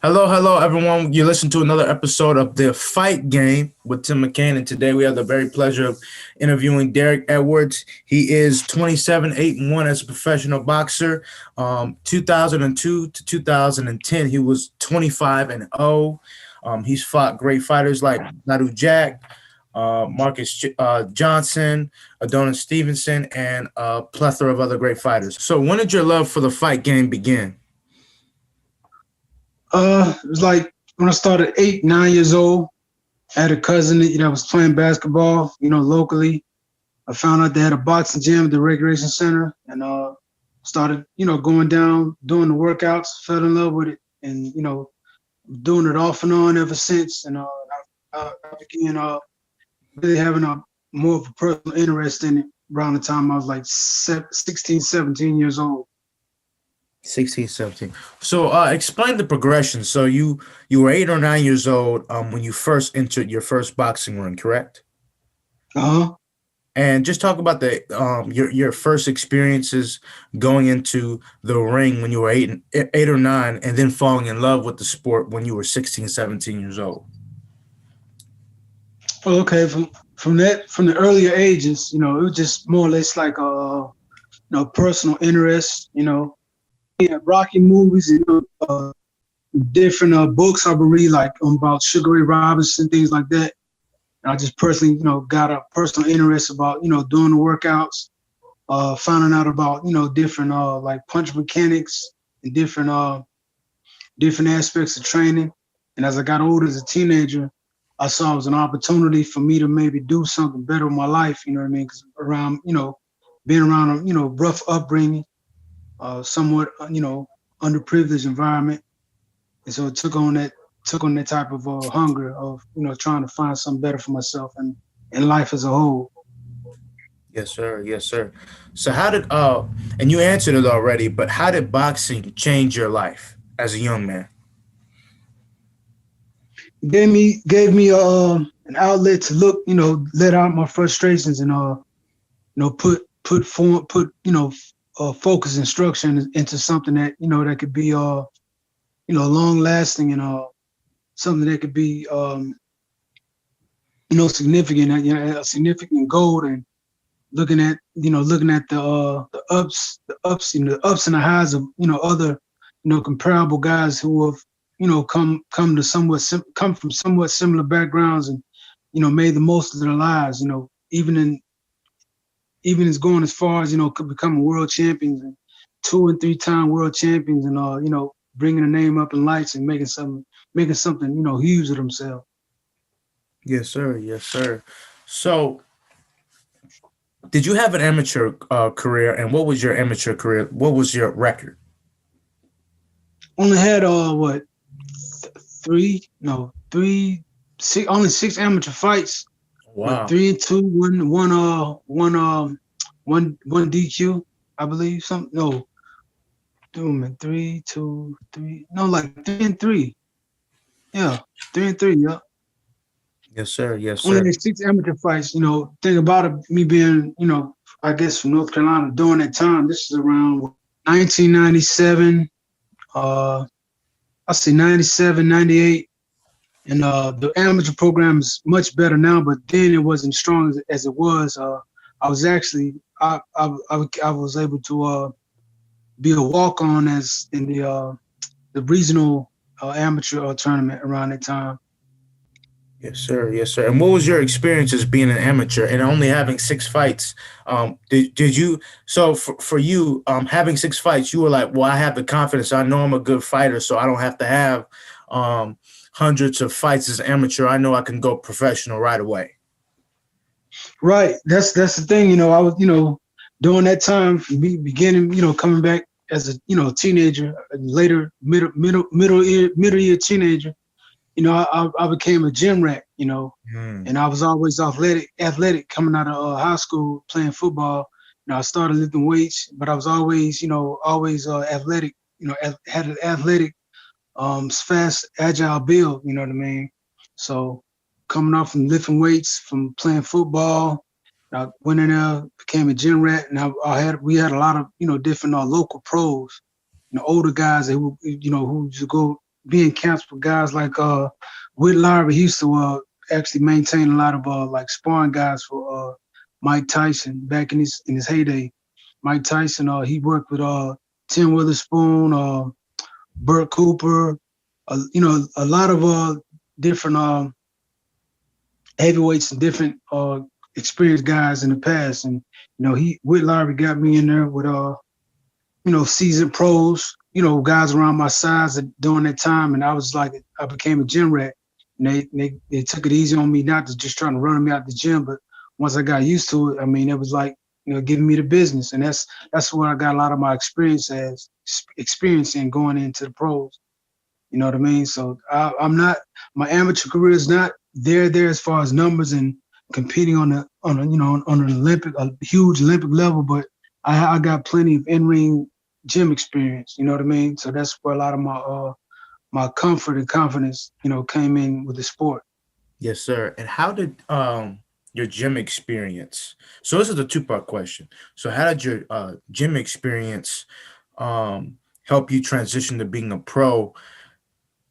Hello, hello, everyone. You listen to another episode of The Fight Game with Tim McKain, and today we have the very pleasure of interviewing Derek Edwards. He is 27, 8 and 1 as a professional boxer. 2002 to 2010, he was 25 and 0. He's fought great fighters like Nadu Jack, Marcus Johnson, Adonis Stevenson, and a plethora of other great fighters. So, when did your love for the fight game begin? It was like when I started 8, 9 years old. I had a cousin that was playing basketball, locally. I found out they had a boxing gym at the recreation center, and started, going down, doing the workouts. Fell in love with it, and doing it off and on ever since. And I began really having a more of a personal interest in it around the time I was like 16, 17 years old. 16, 17. So explain the progression. So you were 8 or 9 years old when you first entered your first boxing ring, correct? Uh-huh. And just talk about the your first experiences going into the ring when you were 8 or 9, and then falling in love with the sport when you were 16, 17 years old. Well, okay, from the earlier ages, it was just more or less like personal interest, yeah, Rocky movies and different books I would read, like about Sugar Ray Robinson, things like that. And I just personally, got a personal interest about, doing the workouts, finding out about, different like punch mechanics and different aspects of training. And as I got older as a teenager, I saw it was an opportunity for me to maybe do something better with my life. You know what I mean? Because around, being around a, rough upbringing, somewhat, underprivileged environment, and so it took on that type of hunger of, trying to find something better for myself and life as a whole. Yes, sir. Yes, sir. So how did and you answered it already, but how did boxing change your life as a young man? Gave me an outlet to look, let out my frustrations and put focus and structure into something that that could be long lasting and something that could be significant, a significant goal. And looking at the ups the ups and the highs of other comparable guys who have come to come from somewhat similar backgrounds and made the most of their lives, even as going as far as could become world champions and 2 and 3 time world champions, and bringing a name up in lights and making something huge of themselves. Yes, sir. Yes, sir. So did you have an amateur career, and what was your amateur career? What was your record? Only had what, three, no, three, six, only 6 amateur fights, but Wow. 3 and 2, one DQ, I believe. Some no, doing 3, 2, 3, no, like 3 and 3. Yeah, 3 and 3. Yeah, Yes, sir. Yes, only sir. had 6 amateur fights. Thing about it, me being I guess from North Carolina during that time. This is around 1997. I say 97, 98. And the amateur program is much better now, but then it wasn't strong as it was. I was actually I was able to be a walk on as in the regional amateur tournament around that time. Yes, sir. Yes, sir. And what was your experience as being an amateur and only having 6 fights? Did you so for you having 6 fights, you were like, well, I have the confidence. I know I'm a good fighter, so I don't have to have hundreds of fights as an amateur. I know I can go professional right away. Right. That's the thing. I was during that time, beginning coming back as a teenager, later middle year teenager. I became a gym rat, Hmm. and I was always athletic coming out of high school playing football. I started lifting weights, but I was always, always athletic, had an athletic, fast, agile build, you know what I mean? So coming off from lifting weights, from playing football, I went in there, became a gym rat, and we had a lot of, different local pros, older guys that who used to go be in camps with guys like Whit Lowry. He used to actually maintain a lot of like sparring guys for Mike Tyson back in his heyday. Mike Tyson, he worked with Tim Witherspoon, Burt Cooper, a lot of different heavyweights and different experienced guys in the past. And Whit Lowry got me in there with seasoned pros, guys around my size during that time. And I was like, I became a gym rat. And they took it easy on me, not to just trying to run me out the gym, but once I got used to it, I mean, it was like, giving me the business. And that's what I got a lot of my experience in going into the pros. You know what I mean? So I'm not, my amateur career is not there as far as numbers and competing on an Olympic, a huge Olympic level, but I got plenty of in-ring gym experience. You know what I mean? So that's where a lot of my comfort and confidence, came in with the sport. Yes, sir. And how did your gym experience? So this is a two-part question. So how did your gym experience help you transition to being a pro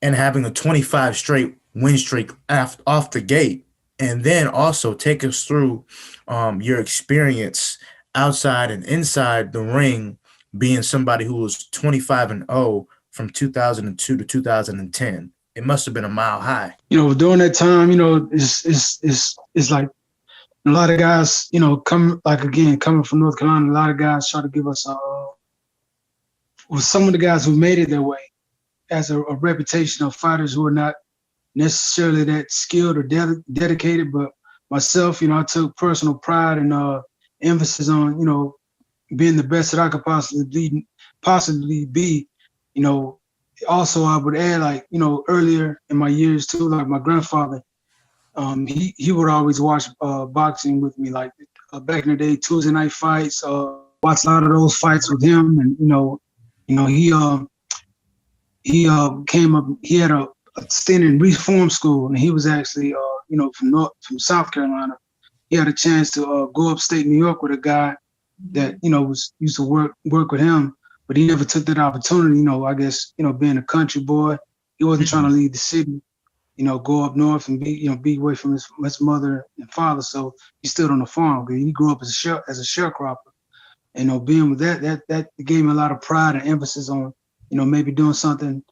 and having a 25 straight win streak off the gate? And then also take us through your experience outside and inside the ring, being somebody who was 25-0 from 2002 to 2010. It must have been a mile high. During that time, it's like a lot of guys, coming from North Carolina, a lot of guys try to give us some of the guys who made it their way as a reputation of fighters who are not necessarily that skilled or dedicated. But myself, I took personal pride and emphasis on, being the best that I could possibly be. Also I would add, like, earlier in my years too, like my grandfather, he would always watch boxing with me, like back in the day, Tuesday night fights, watched a lot of those fights with him. And, he came up, he had a stint in reform school, and he was actually, from South Carolina. He had a chance to go upstate New York with a guy that, used to work with him, but he never took that opportunity. I guess, being a country boy, he wasn't trying to leave the city, go up north and be away from his mother and father. So he stood on the farm. He grew up as a sharecropper. And, being with that gave me a lot of pride and emphasis on, maybe doing something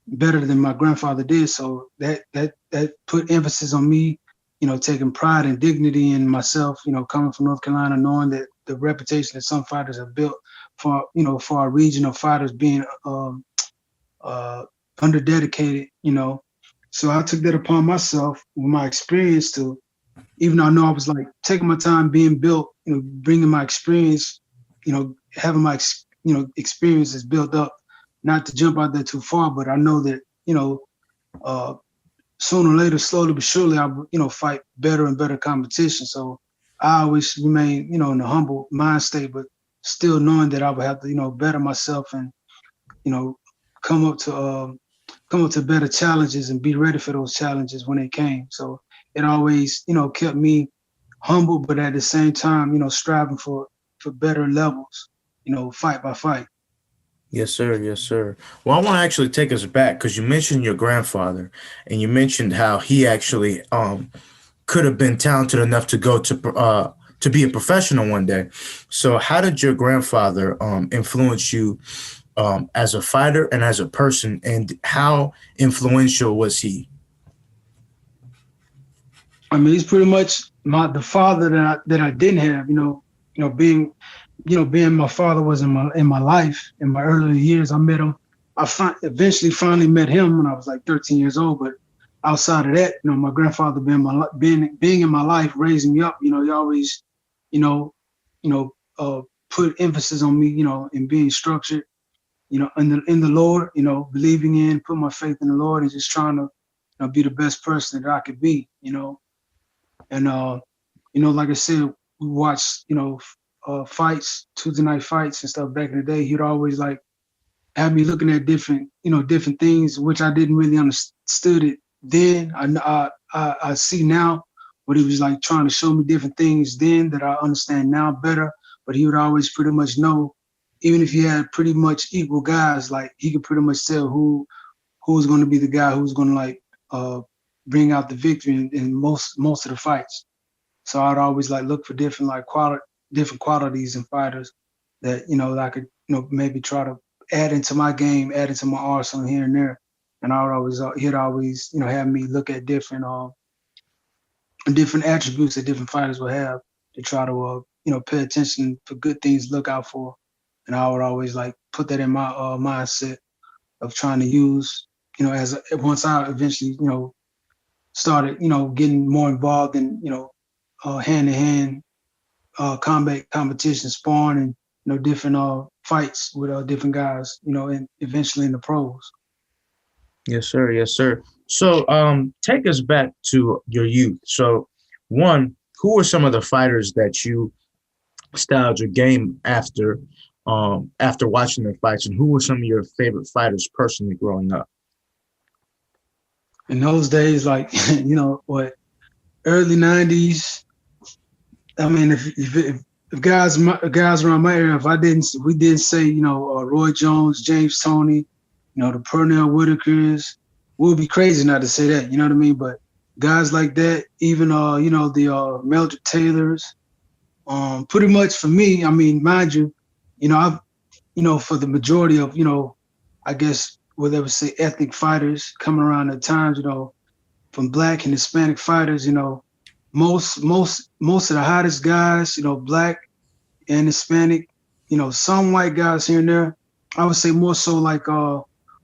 better than my grandfather did. So that put emphasis on me, taking pride and dignity in myself, coming from North Carolina, knowing that the reputation that some fighters have built for our region of fighters being under-dedicated, So I took that upon myself with my experience to, even though I know I was like taking my time being built, bringing my experience, having my, experiences built up, not to jump out there too far, but I know that, sooner or later, slowly but surely, I would, fight better and better competition. So I always remain, in a humble mind state, but still knowing that I would have to, better myself and, come up to better challenges and be ready for those challenges when they came. So it always, kept me humble, but at the same time, striving for better levels, fight by fight. Yes, sir. Yes, sir. Well, I want to actually take us back because you mentioned your grandfather, and you mentioned how he actually could have been talented enough to go to be a professional one day. So, how did your grandfather influence you as a fighter and as a person, and how influential was he? I mean, he's pretty much the father that I didn't have. Being my father was in my life in my early years. I met him. I eventually finally met him when I was like 13 years old. But outside of that, my grandfather being in my life, raising me up. He always, put emphasis on me, in being structured, in the Lord, believing in, put my faith in the Lord, and just trying to, be the best person that I could be, And like I said, we watched, fights, Tuesday night fights and stuff back in the day. He'd always like have me looking at different things, which I didn't really understood it then. I see now, but he was like trying to show me different things then that I understand now better. But he would always pretty much know, even if he had pretty much equal guys, like he could pretty much tell who who's going to be the guy who's going to like bring out the victory in most of the fights. So I'd always like look for different like different qualities in fighters that that I could maybe try to add into my game, add into my arsenal here and there. And I would always he'd always have me look at different attributes that different fighters will have to try to pay attention for good things to look out for. And I would always like put that in my mindset of trying to use as once I eventually started getting more involved in hand to hand combat competition, sparring, and different fights with different guys, and eventually in the pros. Yes, sir. Yes, sir. So, take us back to your youth. So, one, who were some of the fighters that you styled your game after watching their fights, and who were some of your favorite fighters personally growing up? In those days, like what early '90s. I mean, if guys around my area, if we didn't say Roy Jones, James Toney, the Pernell Whitakers, we'll be crazy not to say that. You know what I mean? But guys like that, even the Mildred Taylors, pretty much for me. I mean, mind you, I've for the majority of I guess what they would say ethnic fighters coming around at times, from Black and Hispanic fighters, most of the hottest guys, Black and Hispanic, some white guys here and there. I would say more so like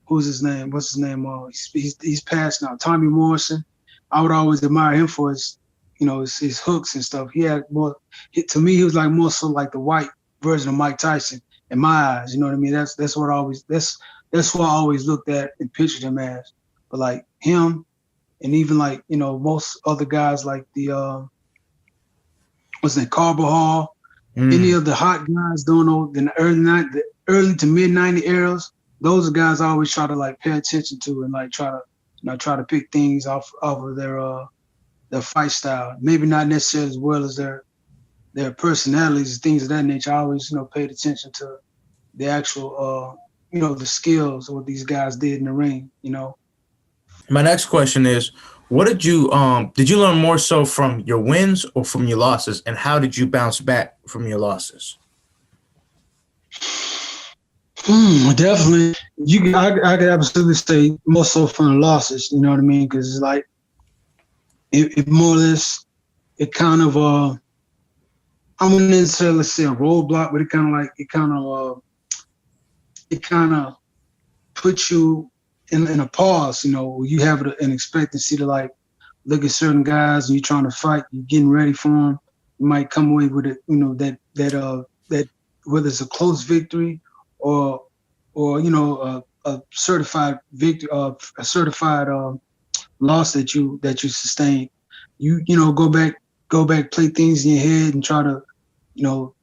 who's his name? What's his name? He's passed now. Tommy Morrison. I would always admire him for his hooks and stuff. He had more. To me, he was like more so like the white version of Mike Tyson in my eyes. You know what I mean? That's what I always that's what I always looked at and pictured him as. But like him, and even like most other guys like the what's that, Carbajal, any of the hot guys don't know in the early to mid '90 eras. Those are guys I always try to like pay attention to and like try to pick things off of their fight style. Maybe not necessarily as well as their personalities and things of that nature. I always paid attention to the actual the skills of what these guys did in the ring. My next question is, what did you learn more so from your wins or from your losses, and how did you bounce back from your losses? Definitely. I could absolutely say more so from the losses. You know what I mean? Because it's like it more or less it kind of I wouldn't necessarily say a roadblock, but it kind of puts you in a pause. You have an expectancy to like look at certain guys and you're trying to fight, you're getting ready for them. You might come away with it, that whether it's a close victory or a certified victory, a certified loss that you sustained. You go back, play things in your head and try to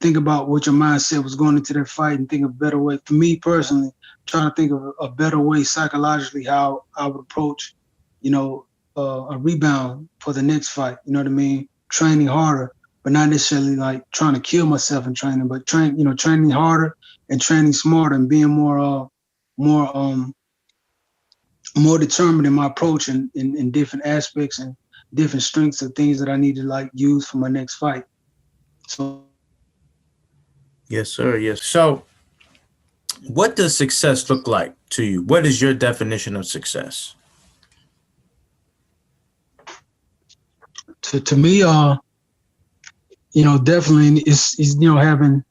think about what your mindset was going into that fight and think of a better way. For me personally, trying to think of a better way psychologically how I would approach, a rebound for the next fight. You know what I mean? Training harder, but not necessarily like trying to kill myself in training, but training harder and training smarter and being more determined in my approach in different aspects and different strengths of things that I need to like use for my next fight. So. Yes, sir. Yes. So, what does success look like to you? What is your definition of success? To me, definitely it's having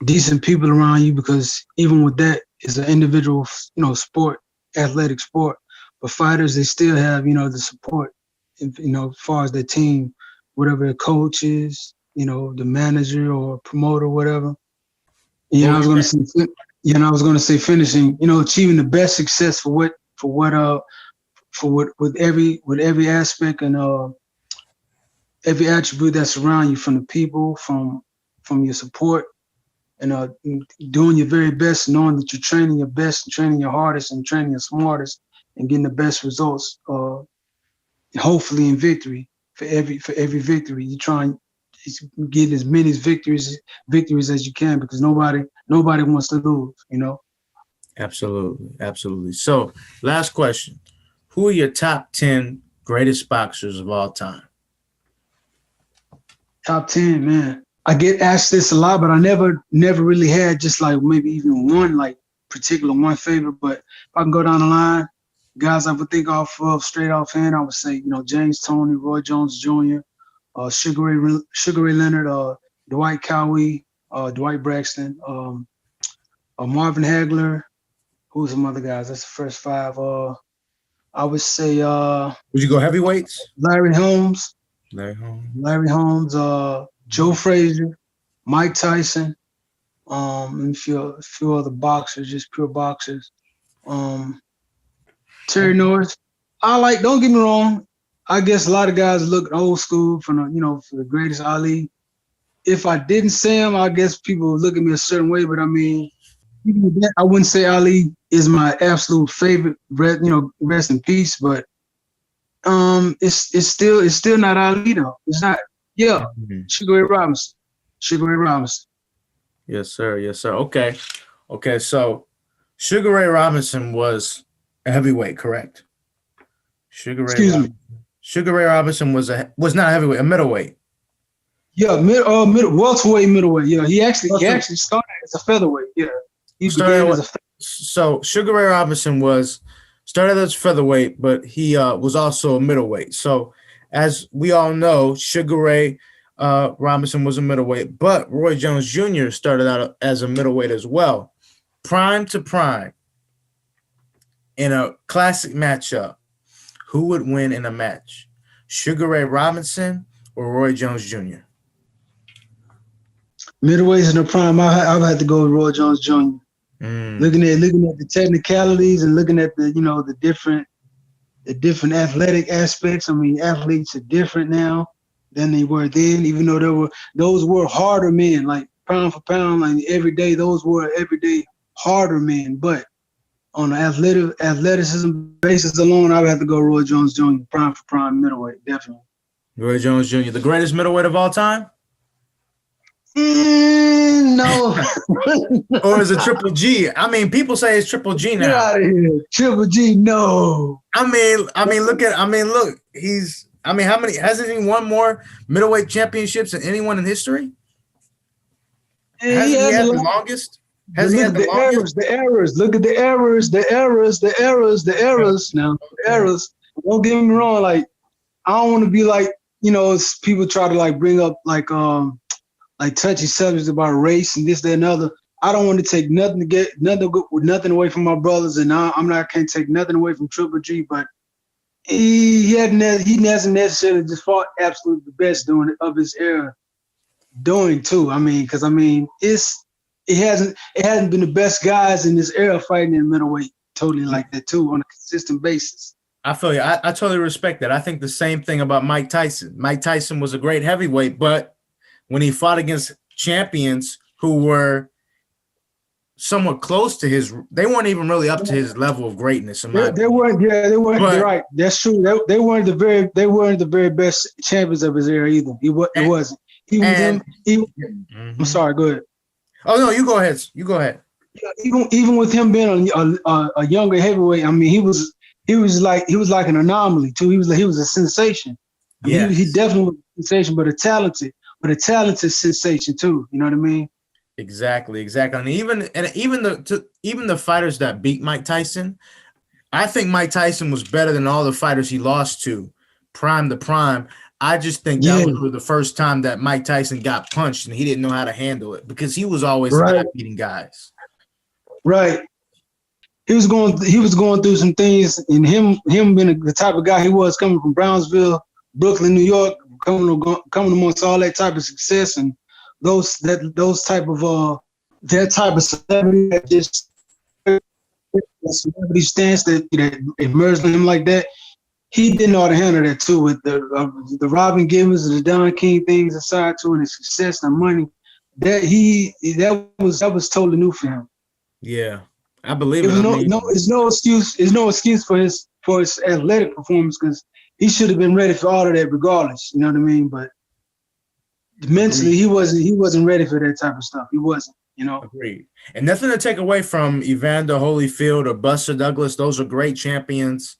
decent people around you, because even with that, it's an individual, sport, athletic sport. But fighters, they still have, the support, as far as their team, whatever their coach is, the manager or promoter, whatever. I was going to say finishing, achieving the best success with every aspect and every attribute that's around you, from the people, from your support, and doing your very best, knowing that you're training your best, and training your hardest, and training your smartest, and getting the best results. Hopefully in victory for every victory, you try and get as many victories as you can, because nobody wants to lose. Absolutely, absolutely. So, last question: who are your top 10 greatest boxers of all time? Top 10, man. I get asked this a lot, but I never really had just like maybe even one like particular one favorite. But if I can go down the line, guys I would think off of straight off hand, I would say, James Toney, Roy Jones Jr., Sugar Ray Leonard, Dwight Cowie, Dwight Braxton, Marvin Hagler. Who's some other guys? That's the first five. I would say Would you go heavyweights? Larry Holmes. Larry Holmes. Larry Holmes, Joe Frazier, Mike Tyson, and a few other boxers, just pure boxers. Terry Norris. Don't get me wrong, I guess a lot of guys look old school for the greatest Ali. If I didn't say him, I guess people would look at me a certain way, but I mean, even with that, I wouldn't say Ali is my absolute favorite, rest in peace, but it's still not Ali though. It's not. Yeah, Sugar Ray Robinson. Sugar Ray Robinson. Yes, sir. Yes, sir. Okay. So, Sugar Ray Robinson was a heavyweight, correct? Excuse me. Sugar Ray Robinson was not a heavyweight, a middleweight. Yeah, welterweight, middleweight. Yeah, he actually started as a featherweight. Yeah, he began as a featherweight. So Sugar Ray Robinson started as featherweight, but he was also a middleweight. So as we all know, Sugar Ray Robinson was a middleweight, but Roy Jones Jr. started out as a middleweight as well. Prime to prime, in a classic matchup, who would win in a match? Sugar Ray Robinson or Roy Jones Jr.? Middleweights in the prime, I've had to go with Roy Jones Jr. Looking at the technicalities and looking at the different athletic aspects. I mean, athletes are different now than they were then, even though those were harder men, like pound for pound, like every day, those were everyday harder men. But on an athleticism basis alone, I would have to go Roy Jones Jr., prime for prime, middleweight, definitely. Roy Jones Jr., the greatest middleweight of all time? No. Or is it Triple G? I mean, people say it's Triple G now. Get out of here. Triple G, no. Look, how many, hasn't he won more middleweight championships than anyone in history? Hasn't he had the longest? Has he had the longest? The errors. Look at the errors now. The errors. Don't get me wrong. Like, I don't want to be like, people try to like bring up like touchy subjects about race and this, that, and other. I don't want to take nothing away from my brothers, and can't take nothing away from Triple G, but he hasn't necessarily just fought absolutely the best of his era doing too. I mean, because it hasn't been the best guys in this era fighting in middleweight totally like that too on a consistent basis. I feel you. I totally respect that. I think the same thing about Mike Tyson. Mike Tyson was a great heavyweight, but when he fought against champions who were somewhat close to they weren't even really up to his level of greatness. They weren't. You're right. That's true. They weren't the very best champions of his era either. It wasn't. I'm sorry. Go ahead. Oh no, you go ahead. Yeah, even with him being a younger heavyweight, I mean, he was like an anomaly too. He was a sensation. Yeah, he definitely was a sensation, but a talented sensation too. You know what I mean? Exactly. And even the fighters that beat Mike Tyson, I think Mike Tyson was better than all the fighters he lost to, prime to prime. I just think that was the first time that Mike Tyson got punched and he didn't know how to handle it because he was always beating guys. Right. He was going through some things, and him being the type of guy he was, coming from Brownsville, Brooklyn, New York, coming amongst all that type of success and that type of celebrity that just celebrity stance that emerged on him like that. He didn't know how to handle that too, with the Robin Givens and the Don King things aside too, and his success and money. That was totally new for him. Yeah, I believe it. It's no excuse for his athletic performance, because he should have been ready for all of that regardless. You know what I mean? But mentally, he wasn't ready for that type of stuff. He wasn't. you know. Agreed. And nothing to take away from Evander Holyfield or Buster Douglas. Those are great champions,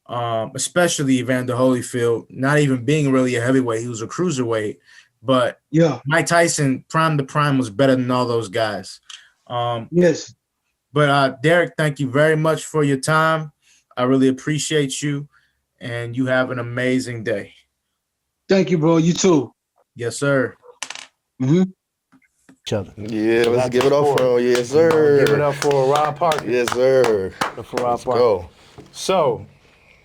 especially Evander Holyfield, not even being really a heavyweight. He was a cruiserweight. But Yeah. Mike Tyson, prime to prime, was better than all those guys. Yes. But Derek, thank you very much for your time. I really appreciate you, and you have an amazing day. Thank you, bro. You too. Yes, sir. Mm-hmm. Each other. Yeah, let's That's give it up sport. for him. Yes, sir. Give it up for Rob Parker. Yes, sir. For Rob Let's Parker. go. So,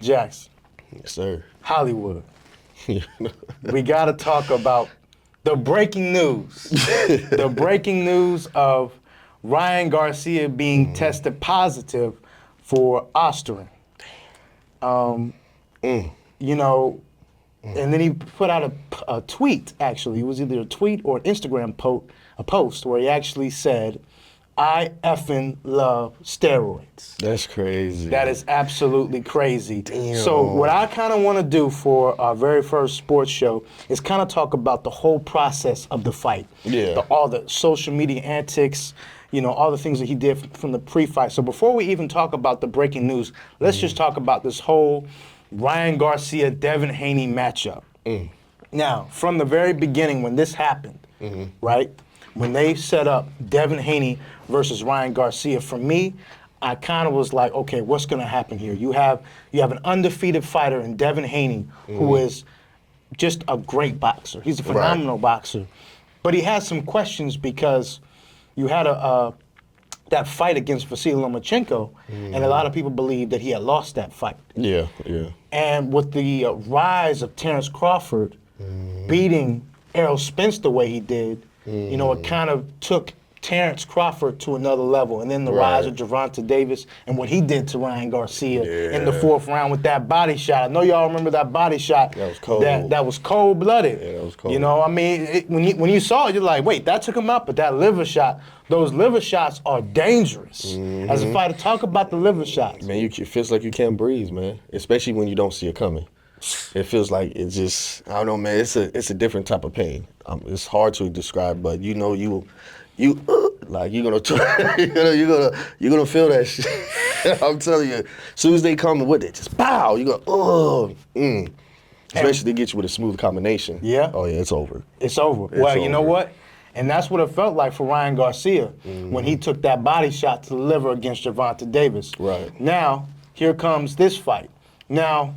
Jax, Yes, sir. Hollywood. We got to talk about the breaking news. The breaking news of Ryan Garcia being tested positive for Osterin. You know, and then he put out a tweet, actually. It was either a tweet or an Instagram post where he actually said, I effing love steroids. That's crazy. That is absolutely crazy. Damn. So what I kind of want to do for our very first sports show is kind of talk about the whole process of the fight. Yeah. All the social media antics, you know, all the things that he did from the pre-fight. So before we even talk about the breaking news, let's just talk about this whole Ryan Garcia, Devin Haney matchup. Now, from the very beginning when this happened, right, when they set up Devin Haney versus Ryan Garcia, for me, I kind of was like, okay, what's going to happen here? You have an undefeated fighter in Devin Haney who is just a great boxer. He's a phenomenal boxer. But he has some questions because you had that fight against Vasily Lomachenko, and a lot of people believe that he had lost that fight. Yeah, yeah. And with the rise of Terrence Crawford beating Errol Spence the way he did, you know, it kind of took Terrence Crawford to another level. And then the rise of Gervonta Davis and what he did to Ryan Garcia in the fourth round with that body shot. I know y'all remember that body shot. That was cold. That was cold-blooded. Yeah, that was cold. You know, I mean, when you saw it, you're like, wait, that took him out? But that liver shot, those liver shots are dangerous. As a fighter, talk about the liver shots. Man, it feels like you can't breathe, man. Especially when you don't see it coming. It feels like it's just, I don't know, man. It's a different type of pain. It's hard to describe, but you know, you like you're gonna you're gonna feel that shit. I'm telling you, as soon as they come with it, just pow, you go Especially they get you with a smooth combination. Yeah. Oh yeah, it's over. It's over. Well, you know what? And that's what it felt like for Ryan Garcia when he took that body shot to the liver against Gervonta Davis. Right. Now, here comes this fight. Now,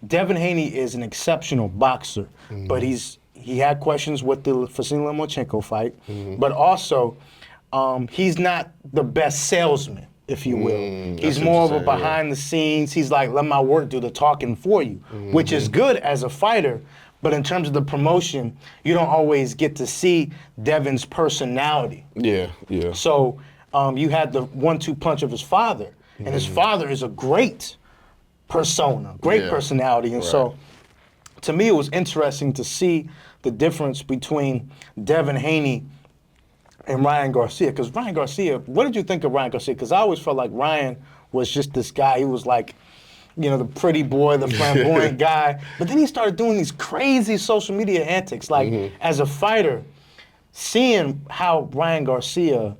Devin Haney is an exceptional boxer, but he had questions with the Vasily Lomachenko fight, but also he's not the best salesman, if you will. He's more of a behind the scenes. He's like, let my work do the talking for you, which is good as a fighter. But in terms of the promotion, you don't always get to see Devin's personality. Yeah, yeah. So you had the 1-2 punch of his father, and his father is a great persona, great personality. And so to me, it was interesting to see the difference between Devin Haney and Ryan Garcia. Because Ryan Garcia, what did you think of Ryan Garcia? Because I always felt like Ryan was just this guy. He was like, you know, the pretty boy, the flamboyant guy. But then he started doing these crazy social media antics. Like, as a fighter, seeing how Ryan Garcia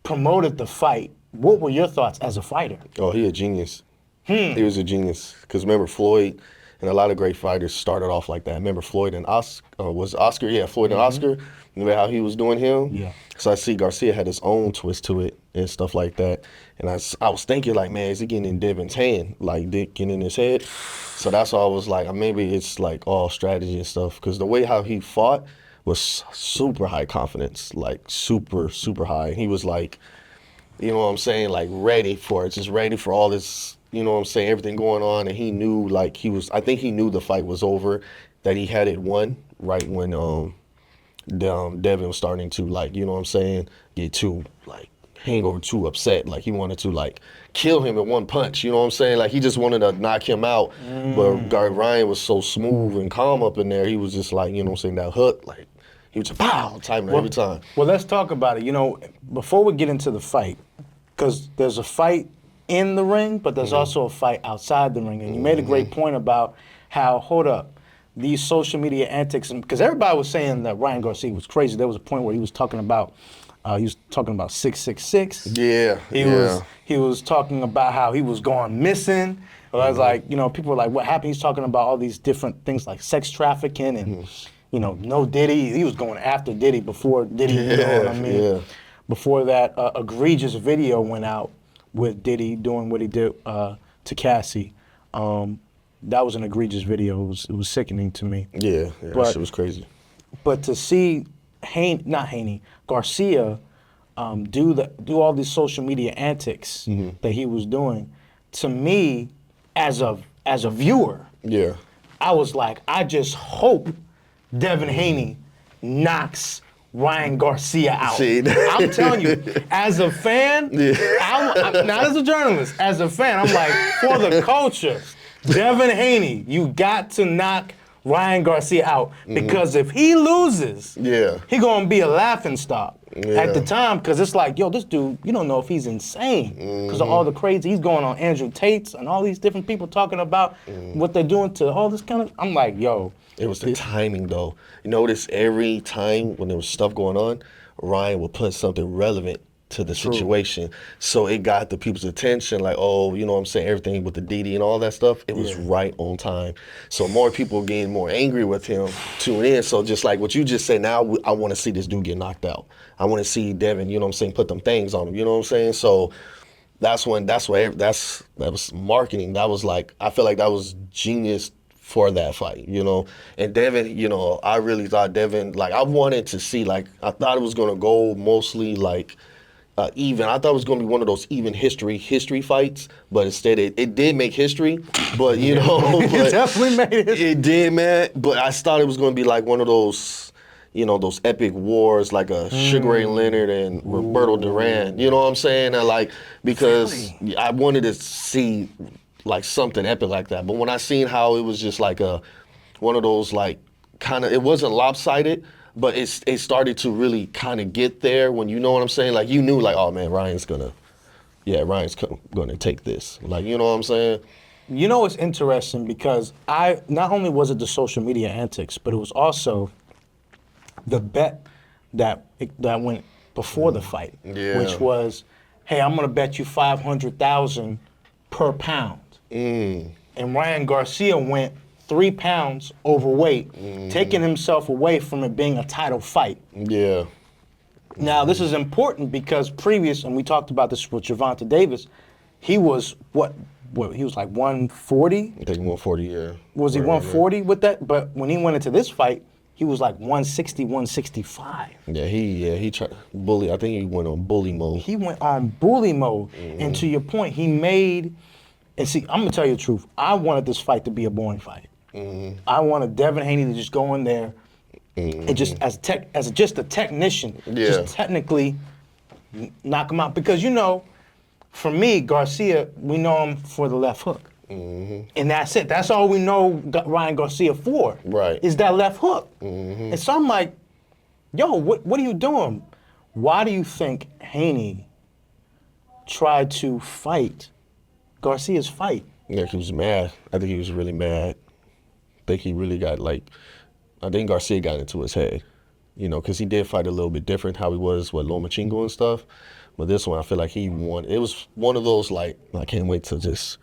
promoted the fight, what were your thoughts as a fighter? Oh, he a genius. He was a genius. Because remember, Floyd and a lot of great fighters started off like that. Remember Floyd and Oscar? Yeah, Floyd and Oscar. Remember how he was doing him? Yeah. So I see Garcia had his own twist to it and stuff like that. And I was thinking, like, man, is he getting in Devin's hand? Like, Dick getting in his head? So that's why I was like, maybe it's like all strategy and stuff. Because the way how he fought was super high confidence. Like, super, super high. He was like, you know what I'm saying, like ready for it, just ready for all this, you know what I'm saying, everything going on. And he knew, like, I think he knew the fight was over, that he had it won right when Devin was starting to, like, you know what I'm saying, get too, like, hangover, too upset. Like, he wanted to, like, kill him in one punch, you know what I'm saying? Like, he just wanted to knock him out. But Ryan was so smooth and calm up in there. He was just like, you know what I'm saying, that hook, like, he was just pow, timing every time. Well, let's talk about it. You know, before we get into the fight, because there's a fight in the ring, but there's also a fight outside the ring. And you made a great point about how, hold up, these social media antics, because everybody was saying that Ryan Garcia was crazy. There was a point where he was talking about He was talking about 666. Yeah. He was talking about how he was going missing. I was like, people were like, what happened? He's talking about all these different things like sex trafficking and, no Diddy. He was going after Diddy before Diddy, you know what I mean? Yeah. Before that egregious video went out with Diddy doing what he did to Cassie. That was an egregious video. It was sickening to me. Yeah, But- that shit was crazy. But to see Garcia do all these social media antics that he was doing, to me, as a viewer, Yeah. I was like, I just hope Devin Haney knocks Ryan Garcia out. See? I'm telling you, as a fan, not as a journalist, as a fan, I'm like, for the culture, Devin Haney, you got to knock Ryan Garcia out, because if he loses, he gonna be a laughing stock at the time, because it's like, yo, this dude, you don't know if he's insane because of all the crazy he's going on Andrew Tate's and all these different people talking about what they're doing to all this kind of. I'm like, yo, It was the timing, though. You notice every time when there was stuff going on, Ryan would put something relevant to the situation. So it got the people's attention, like, oh, you know what I'm saying, everything with the DD and all that stuff, it was right on time. So more people getting more angry with him, tune in. So just like what you just said, now I want to see this dude get knocked out. I want to see Devin, you know what I'm saying, put them things on him, you know what I'm saying? So that was marketing. That was like, I feel like that was genius for that fight, And Devin, I really thought Devin, like, I wanted to see, like, I thought it was going to go mostly, like, even. I thought it was going to be one of those even history fights, but instead it did make history, but, it definitely made it. It did, man, but I thought it was going to be like one of those, those epic wars, like a Sugar Ray Leonard and Roberto Duran, you know what I'm saying? And like, because I wanted to see like something epic like that. But when I seen how it was just like one of those like kind of, it wasn't lopsided, but it started to really kind of get there when, you know what I'm saying? Like you knew like, oh man, Ryan's gonna take this. Like, you know what I'm saying? You know, it's interesting because not only was it the social media antics, but it was also the bet that went before the fight, which was, hey, I'm gonna bet you $500,000 per pound. And Ryan Garcia went 3 pounds overweight, taking himself away from it being a title fight. Yeah. Now, this is important because and we talked about this with Gervonta Davis, he was he was like 140? I think 140, yeah. Was he 140 with that? But when he went into this fight, he was like 160, 165. Yeah, he tried bully. I think he went on bully mode. He went on bully mode. And to your point, he made, and see, I'm gonna tell you the truth. I wanted this fight to be a boring fight. I wanted Devin Haney to just go in there and just as just a technician, just technically knock him out. Because for me, Garcia, we know him for the left hook. And that's it. That's all we know Ryan Garcia for. Right. Is that left hook. And so I'm like, yo, what are you doing? Why do you think Haney tried to fight Garcia's fight? Yeah, he was mad. I think he was really mad. I think he really got I think Garcia got into his head, because he did fight a little bit different how he was with Lomachenko and stuff. But this one, I feel like he won. It was one of those, like, I can't wait to just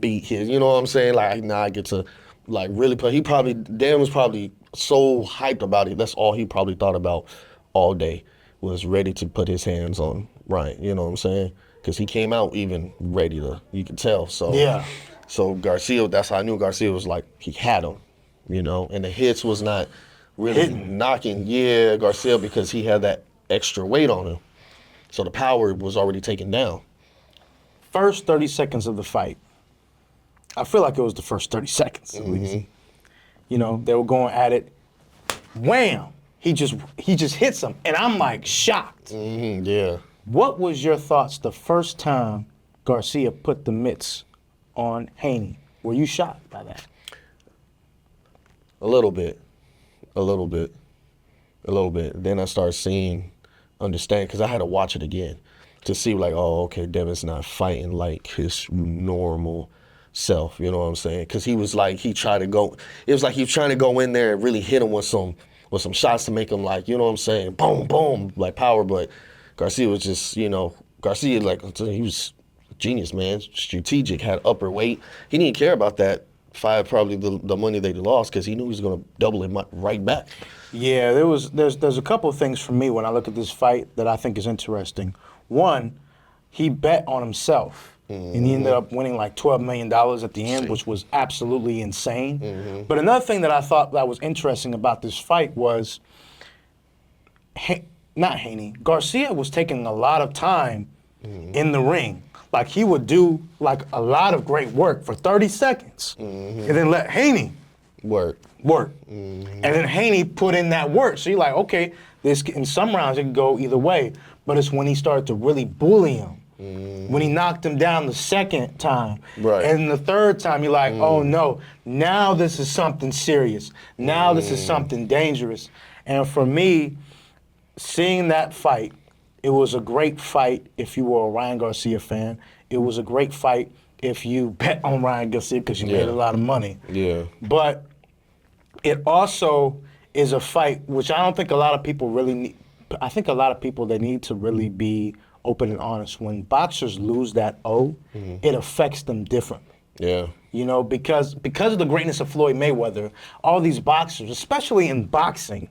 beat his, you know what I'm saying? Like, now I get to, like, really play. Dan was probably so hyped about it. That's all he probably thought about all day, was ready to put his hands on Ryan, you know what I'm saying? Because he came out even ready to, you could tell. So, yeah. So Garcia, that's how I knew Garcia was like, he had him, and the hits was not really knocking, Garcia, because he had that extra weight on him. So the power was already taken down. First 30 seconds of the fight, I feel like it was the first 30 seconds at least. They were going at it. Wham! He just hits him, and I'm like shocked. Yeah. What was your thoughts the first time Garcia put the mitts on Haney? Were you shocked by that? A little bit. Then I started understand, because I had to watch it again to see like, oh, okay, Devin's not fighting like his normal self, you know what I'm saying? Because he was like, it was like he was trying to go in there and really hit him with some shots to make him like, you know what I'm saying, boom, boom, like power, but Garcia was just, Garcia, like, he was a genius, man. Strategic, had upper weight. He didn't care about that fight, probably the money they lost, because he knew he was going to double it right back. Yeah, there's a couple of things for me when I look at this fight that I think is interesting. One, he bet on himself. And he ended up winning like $12 million at the end, which was absolutely insane. But another thing that I thought that was interesting about this fight was, Garcia was taking a lot of time in the ring. Like, he would do like a lot of great work for 30 seconds and then let Haney work. And then Haney put in that work. So you're like, okay, this in some rounds it can go either way. But it's when he started to really bully him. When he knocked him down the second time. Right. And the third time, you're like, oh no, now this is something serious. Now this is something dangerous. And for me, seeing that fight, it was a great fight if you were a Ryan Garcia fan. It was a great fight if you bet on Ryan Garcia because you made a lot of money. Yeah. But it also is a fight which I don't think a lot of people really need. I think a lot of people, they need to really be open and honest. When boxers lose that O, it affects them differently. Yeah. Because of the greatness of Floyd Mayweather, all these boxers, especially in boxing,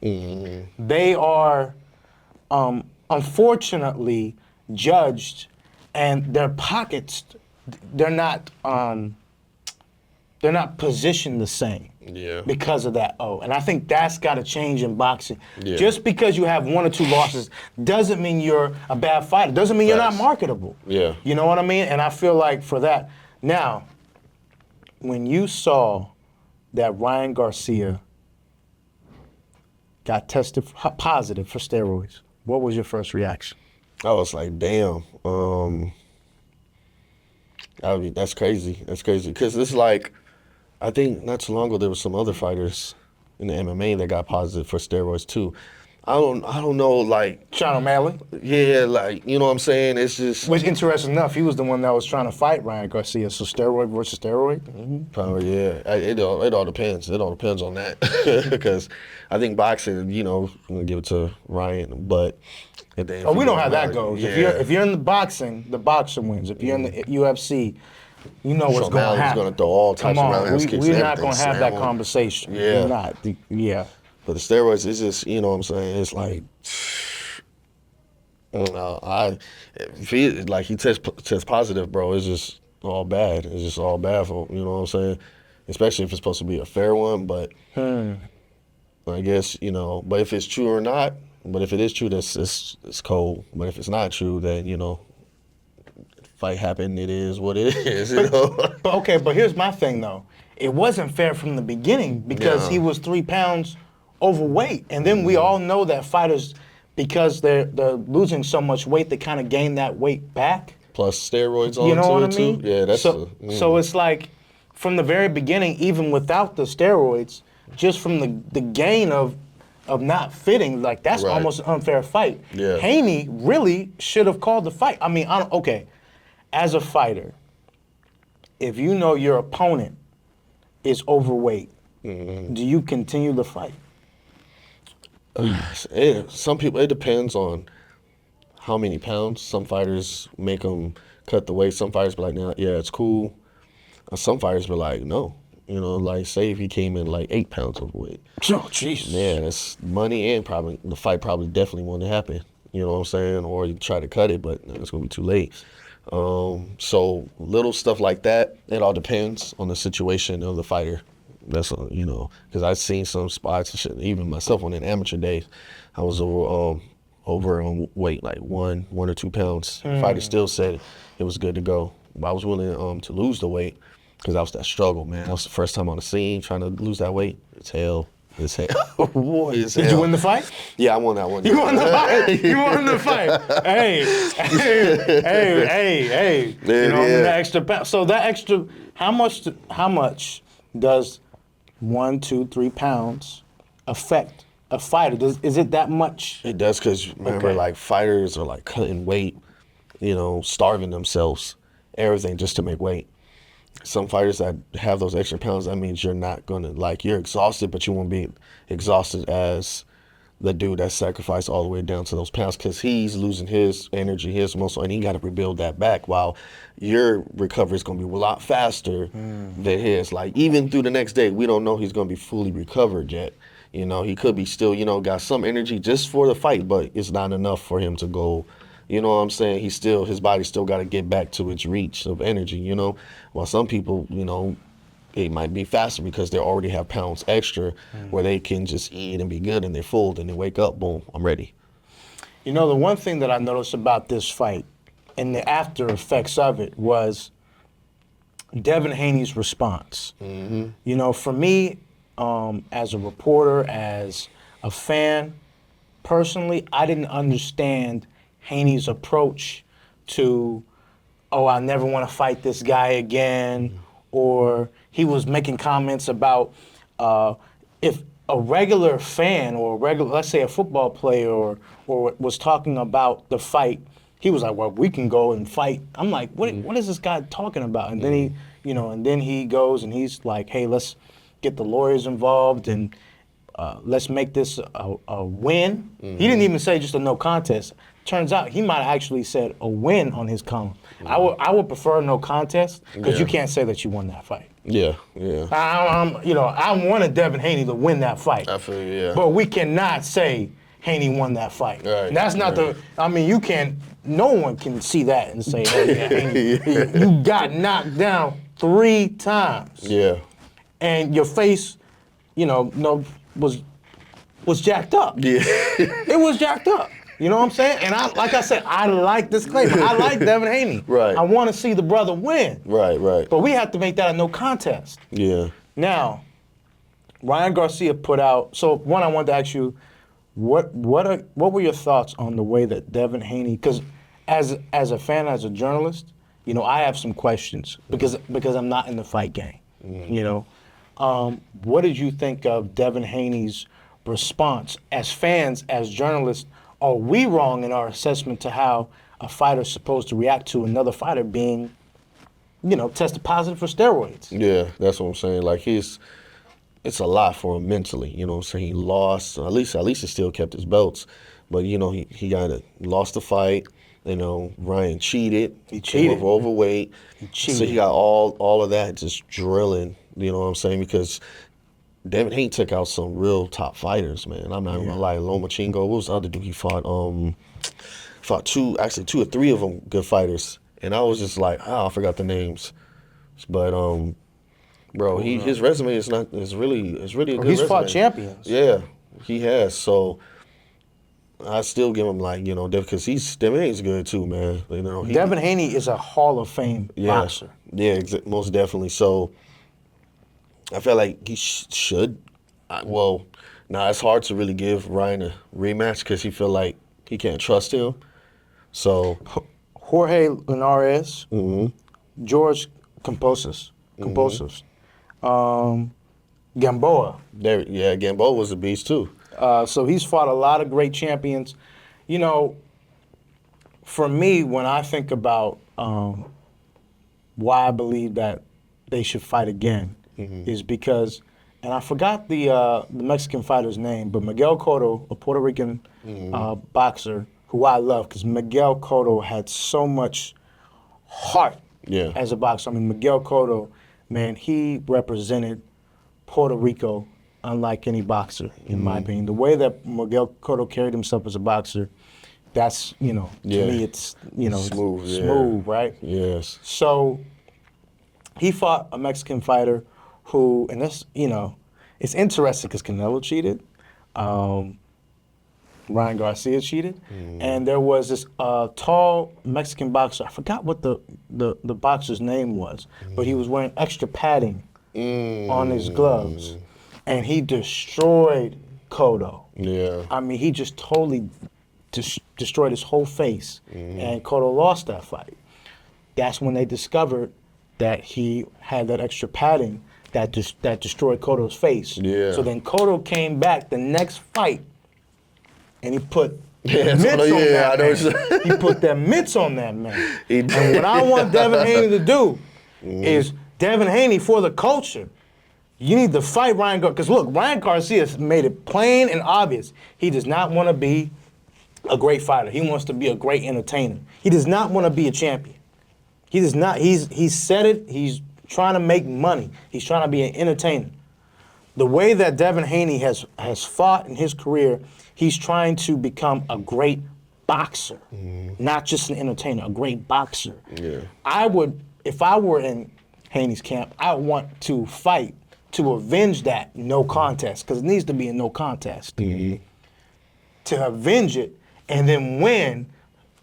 they are unfortunately judged, and their pockets, they're not positioned the same. Yeah. Because of that O. And I think that's got to change in boxing. Yeah. Just because you have 1 or 2 losses doesn't mean you're a bad fighter. Doesn't mean you're not marketable. Yeah. You know what I mean? And I feel like for that. Now, when you saw that Ryan Garcia got tested positive for steroids, what was your first reaction? I was like, damn. That's crazy. That's crazy. Because it's like, I think not too long ago there was some other fighters in the MMA that got positive for steroids too. I don't know, like Sean O'Malley? Yeah, like, you know what I'm saying? It's just, which, interesting enough, he was the one that was trying to fight Ryan Garcia. So steroid versus steroid? Probably, yeah. It all depends. It all depends on that. Because I think boxing, I'm gonna give it to Ryan, but we know how that goes. Yeah. If you're in the boxing, the boxer wins. If you're in the UFC, you know what's going to happen. Going to throw all types of roundhouse kicks. We're not going to have that conversation. Yeah. We're not. Yeah. But the steroids, it's just, you know what I'm saying? It's like, if he tests positive, bro, it's just all bad. It's just all bad for, you know what I'm saying? Especially if it's supposed to be a fair one, but I guess, but if it's true or not, but if it is true, it's cold. But if it's not true, then, fight happened, it is what it is, But here's my thing, though. It wasn't fair from the beginning because he was 3 pounds overweight. And then we all know that fighters, because they're losing so much weight, they kind of gain that weight back. Plus steroids on you know what I too. mean? Yeah, that's so it's like from the very beginning, even without the steroids, just from the gain of not fitting, like that's almost an unfair fight. Yeah. Haney really should have called the fight. I mean, as a fighter, if you know your opponent is overweight, do you continue the fight? Some people, it depends on how many pounds. Some fighters make them cut the weight. Some fighters be like, nah, yeah, it's cool. Some fighters be like, no. Like say if he came in like 8 pounds overweight. Oh, Jesus. Yeah, that's money, and probably the fight definitely wouldn't happen. You know what I'm saying? Or you try to cut it, but it's gonna be too late. So little stuff like that, it all depends on the situation of the fighter. That's because I've seen some spots and shit. Even myself on an amateur days, I was over on weight like 1 or 2 pounds. Fighter still said it was good to go, but I was willing to lose the weight because that was that struggle, man. That was the first time on the scene trying to lose that weight. It's hell. It's hell. Boy, it's hell. Did you win the fight? Yeah, I won that one. You won the fight. You won the fight. Hey. The extra pound. So that extra, how much does 1, 2, 3 pounds affect a fighter? Is it that much? It does, because remember, like fighters are like cutting weight, starving themselves, everything just to make weight. Some fighters that have those extra pounds, that means you're not gonna, you're exhausted, but you won't be exhausted as the dude that sacrificed all the way down to those pounds, because he's losing his energy, his muscle, and he got to rebuild that back, while your recovery is going to be a lot faster than his. Like, even through the next day, we don't know he's going to be fully recovered yet. You know, he could be still, you know, got some energy just for the fight, but it's not enough for him to go, you know what I'm saying? His body still got to get back to its reach of energy, you know? While some people, you know, it might be faster because they already have pounds extra where they can just eat and be good and they're full, and they wake up, boom, I'm ready. You know, the one thing that I noticed about this fight and the after effects of it was Devin Haney's response. You know, for me, as a reporter, as a fan, personally, I didn't understand Haney's approach to, oh, I never want to fight this guy again, or he was making comments about if a regular fan or let's say a football player or was talking about the fight, he was like, well, we can go and fight. I'm like, what is this guy talking about? And then he, you know, and then he goes and he's like, hey, let's get the lawyers involved and let's make this a win. He didn't even say just a no contest. Turns out he might have actually said a win on his column. I would prefer no contest because you can't say that you won that fight. Yeah. I wanted Devin Haney to win that fight. I feel you, yeah. But we cannot say Haney won that fight. Right, That's not you can't, no one can see that and say, oh yeah, Haney, you got knocked down 3 times. Yeah. And your face, was jacked up. Yeah. It was jacked up. You know what I'm saying? And like I said, I like this claim. I like Devin Haney. Right. I want to see the brother win. Right. But we have to make that a no contest. Yeah. Now, Ryan Garcia put out. So one, I wanted to ask you, what were your thoughts on the way that Devin Haney? Because as a fan, as a journalist, I have some questions because I'm not in the fight game. What did you think of Devin Haney's response? As fans, as journalists, are we wrong in our assessment to how a fighter's supposed to react to another fighter being, tested positive for steroids? Yeah, that's what I'm saying. Like it's a lot for him mentally. You know what I'm saying? He lost. At least he still kept his belts, but he lost the fight. Ryan cheated. He cheated. He was overweight. He cheated. So he got all of that just drilling. You know what I'm saying? Because Devin Haney took out some real top fighters, man. I'm not even gonna lie. Lomachenko, what was the other dude he fought? Fought two or three of them good fighters. And I was just like, I forgot the names. But bro, his resume is really a good resume. He's fought champions. Yeah, he has. So I still give him because Devin Haney's good too, man. Devin Haney is a Hall of Fame boxer. Yeah, most definitely. So I feel like he should. Now it's hard to really give Ryan a rematch because he feel like he can't trust him. So Jorge Linares, George Kambosos, Gamboa. Gamboa was a beast too. So he's fought a lot of great champions. For me, when I think about why I believe that they should fight again, is because, and I forgot the Mexican fighter's name, but Miguel Cotto, a Puerto Rican boxer who I love, because Miguel Cotto had so much heart as a boxer. I mean, Miguel Cotto, man, he represented Puerto Rico unlike any boxer, in my opinion. The way that Miguel Cotto carried himself as a boxer, that's, to me, it's, smooth, right? Yes. So he fought a Mexican fighter who, and this, it's interesting because Canelo cheated, Ryan Garcia cheated, and there was this tall Mexican boxer. I forgot what the boxer's name was, but he was wearing extra padding on his gloves, and he destroyed Cotto. Yeah. I mean, he just totally destroyed his whole face, and Cotto lost that fight. That's when they discovered that he had that extra padding that destroyed Cotto's face. Yeah. So then Cotto came back the next fight, and he put mitts on that man. He put that mitts on that man. And what I want Devin Haney to do is Devin Haney, for the culture, You need to fight Ryan Garcia. Because look, Ryan Garcia made it plain and obvious. He does not want to be a great fighter. He wants to be a great entertainer. He does not want to be a champion. He does not. He's said it. He's trying to make money. He's trying to be an entertainer. The way that Devin Haney has fought in his career, he's trying to become a great boxer, not just an entertainer, a great boxer. Yeah. If I were in Haney's camp, I would want to fight to avenge that no contest, because it needs to be a no contest. To avenge it and then win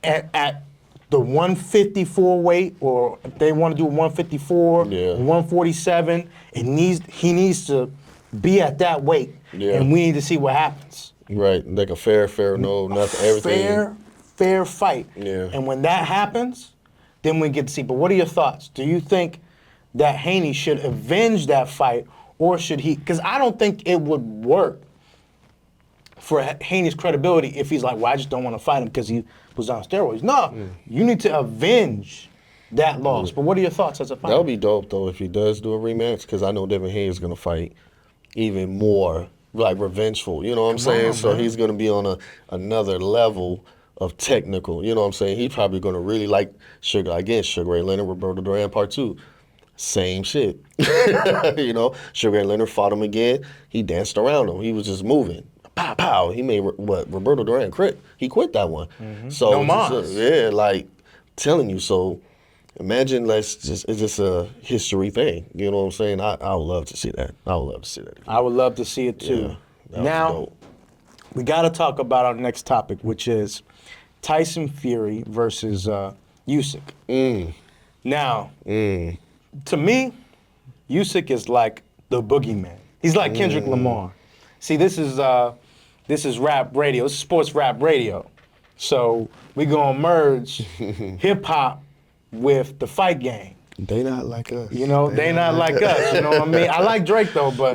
at the 154 weight, or if they want to do 154, 147, he needs to be at that weight, and we need to see what happens. Right, like a fair, no, nothing, everything. Fair fight. Yeah. And when that happens, then we get to see. But what are your thoughts? Do you think that Haney should avenge that fight, or should he? Because I don't think it would work for Haney's credibility if he's like, well, I just don't want to fight him because he was on steroids. No, you need to avenge that loss. But what are your thoughts as a fighter? That would be dope, though, if he does do a rematch, because I know Devin Haney is going to fight even more, like, revengeful. You know what I'm saying? So he's going to be on another level of technical. You know what I'm saying? He's probably going to really like Sugar Ray Leonard, Roberto Duran Part 2. Same shit. You know, Sugar Ray Leonard fought him again. He danced around him. He was just moving. Pow, pow. He made Roberto Duran quit. He quit that one. So No mas. yeah, like telling you. So imagine it's just a history thing. You know what I'm saying? I would love to see that. I would love to see that. I would love to see it too. Yeah, now, we got to talk about our next topic, which is Tyson Fury versus Usyk. Now, to me, Usyk is like the boogeyman. He's like Kendrick Lamar. See, this is rap radio. This is sports rap radio. So we gonna merge hip hop with the fight game. They not like us. You know, they not like us. You know what I mean? I like Drake though, but